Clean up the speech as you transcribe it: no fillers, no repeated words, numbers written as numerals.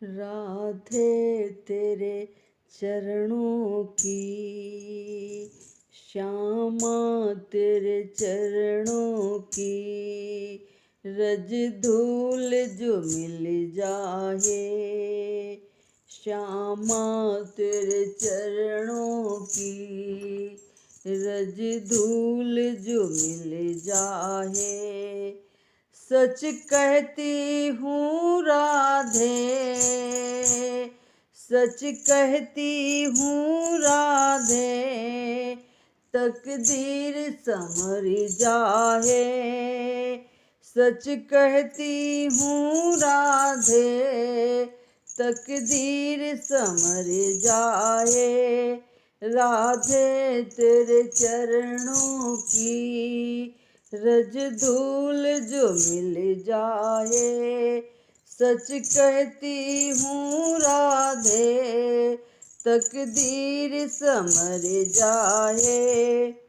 राधे तेरे चरणों की, श्यामा तेरे चरणों की, रज धूल जो मिल जाए, श्यामा तेरे चरणों की, रज धूल जो मिल जाए। सच कहती हूँ राधे, सच कहती हूँ राधे, तकदीर संवर जाए। सच कहती हूँ राधे, तकदीर संवर जाए। राधे तेरे चरणों की, रज धूल जो मिल जाए। सच कहती हूँ राधे, तकदीर संवर जाए।